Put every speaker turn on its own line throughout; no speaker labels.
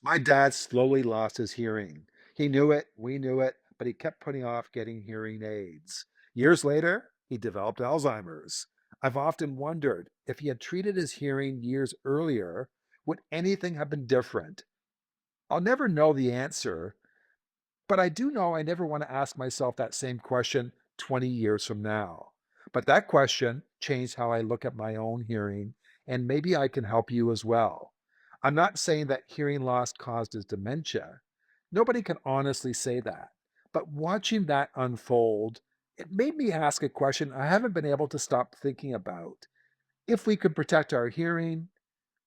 My dad slowly lost his hearing. He knew it, we knew it, but he kept putting off getting hearing aids. Years later, he developed Alzheimer's. I've often wondered if he had treated his hearing years earlier, would anything have been different? I'll never know the answer, but I do know I never want to ask myself that same question 20 years from now. But that question changed how I look at my own hearing, and maybe I can help you as well. I'm not saying that hearing loss caused his dementia. Nobody can honestly say that. But watching that unfold, it made me ask a question I haven't been able to stop thinking about. If we could protect our hearing,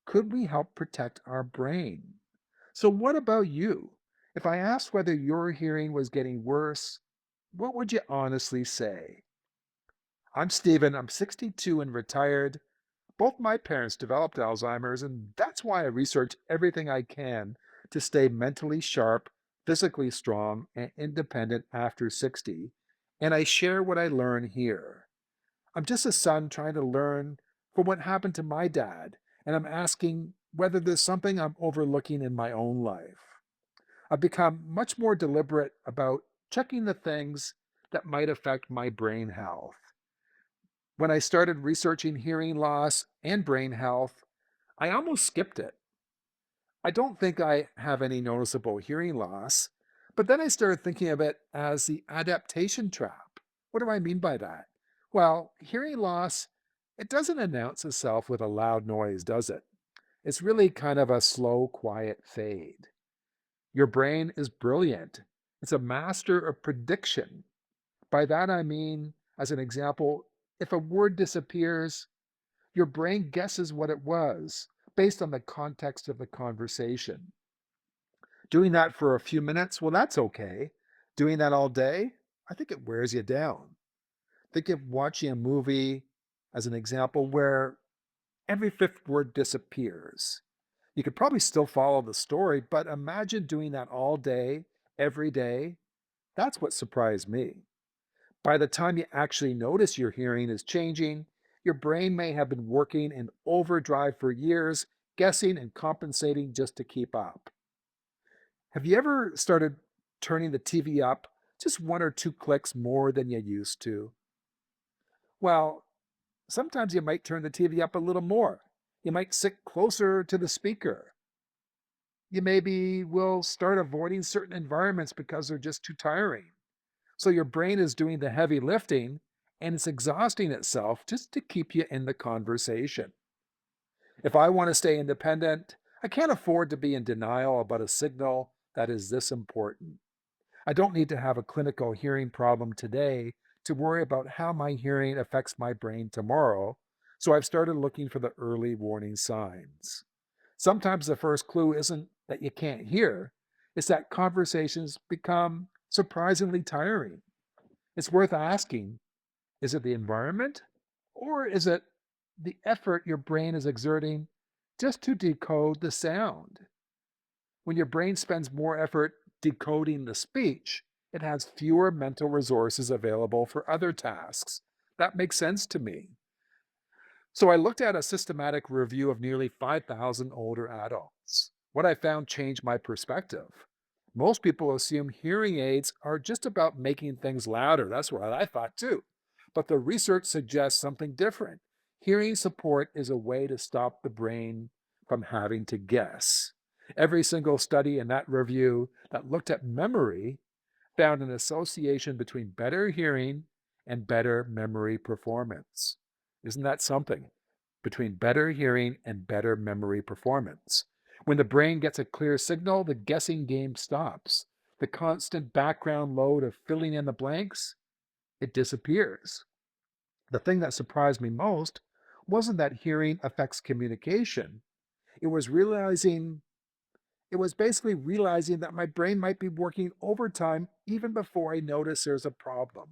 could we help protect our brain? So, what about you? If I asked whether your hearing was getting worse, what would you honestly say? I'm Steven, I'm 62 and retired. Both my parents developed Alzheimer's, and that's why I research everything I can to stay mentally sharp, physically strong, and independent after 60. And I share what I learn here. I'm just a son trying to learn from what happened to my dad, and I'm asking whether there's something I'm overlooking in my own life. I've become much more deliberate about checking the things that might affect my brain health. When I started researching hearing loss and brain health, I almost skipped it. I don't think I have any noticeable hearing loss, but then I started thinking of it as the adaptation trap. What do I mean by that? Well, hearing loss, it doesn't announce itself with a loud noise, does it? It's really kind of a slow, quiet fade. Your brain is brilliant. It's a master of prediction. By that I mean, as an example, if a word disappears, your brain guesses what it was based on the context of the conversation. Doing that for a few minutes, well, that's okay. Doing that all day, I think it wears you down. Think of watching a movie as an example where every fifth word disappears. You could probably still follow the story, but imagine doing that all day, every day. That's what surprised me. By the time you actually notice your hearing is changing, your brain may have been working in overdrive for years, guessing and compensating just to keep up. Have you ever started turning the TV up just one or two clicks more than you used to? Well, sometimes you might turn the TV up a little more. You might sit closer to the speaker. You maybe will start avoiding certain environments because they're just too tiring. So your brain is doing the heavy lifting and it's exhausting itself just to keep you in the conversation. If I want to stay independent, I can't afford to be in denial about a signal that is this important. I don't need to have a clinical hearing problem today to worry about how my hearing affects my brain tomorrow. So I've started looking for the early warning signs. Sometimes the first clue isn't that you can't hear, it's that conversations become surprisingly tiring. It's worth asking, is it the environment or is it the effort your brain is exerting just to decode the sound? When your brain spends more effort decoding the speech, it has fewer mental resources available for other tasks. That makes sense to me. So I looked at a systematic review of nearly 5,000 older adults. What I found changed my perspective. Most people assume hearing aids are just about making things louder. That's what I thought too. But the research suggests something different. Hearing support is a way to stop the brain from having to guess. Every single study in that review that looked at memory found an association between better hearing and better memory performance. Isn't that something? Between better hearing and better memory performance. When the brain gets a clear signal, the guessing game stops. The constant background load of filling in the blanks, it disappears. The thing that surprised me most wasn't that hearing affects communication. It was realizing it was basically realizing that my brain might be working overtime even before I notice there's a problem.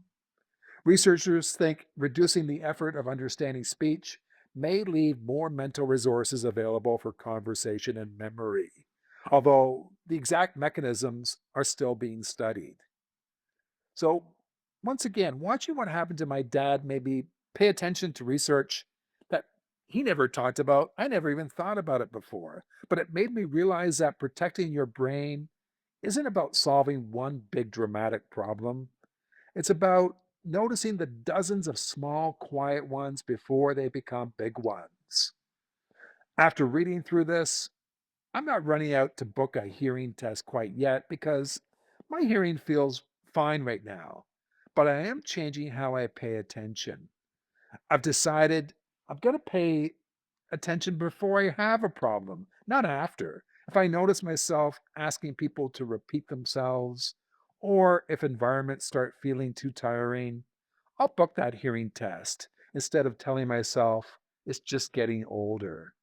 Researchers think reducing the effort of understanding speech may leave more mental resources available for conversation and memory, although the exact mechanisms are still being studied. So, once again, watching what happened to my dad made me pay attention to research that he never talked about. I never even thought about it before. But it made me realize that protecting your brain isn't about solving one big dramatic problem. It's about noticing the dozens of small, quiet ones before they become big ones. After reading through this, I'm not running out to book a hearing test quite yet because my hearing feels fine right now. But I am changing how I pay attention. I've decided I'm going to pay attention before I have a problem, not after. If I notice myself asking people to repeat themselves, or if environments start feeling too tiring, I'll book that hearing test instead of telling myself it's just getting older.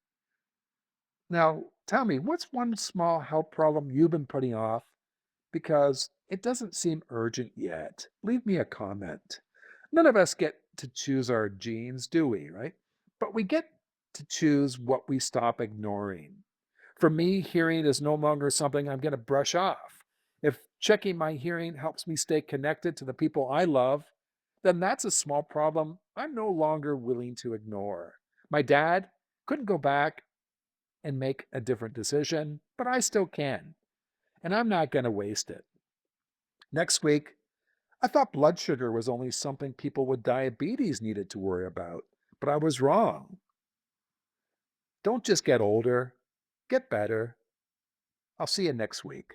Now, tell me, what's one small health problem you've been putting off because it doesn't seem urgent yet? Leave me a comment. None of us get to choose our genes, do we, right? But we get to choose what we stop ignoring. For me, hearing is no longer something I'm going to brush off. If checking my hearing helps me stay connected to the people I love, then that's a small problem I'm no longer willing to ignore. My dad couldn't go back and make a different decision, but I still can, and I'm not going to waste it. Next week, I thought blood sugar was only something people with diabetes needed to worry about, but I was wrong. Don't just get older, get better. I'll see you next week.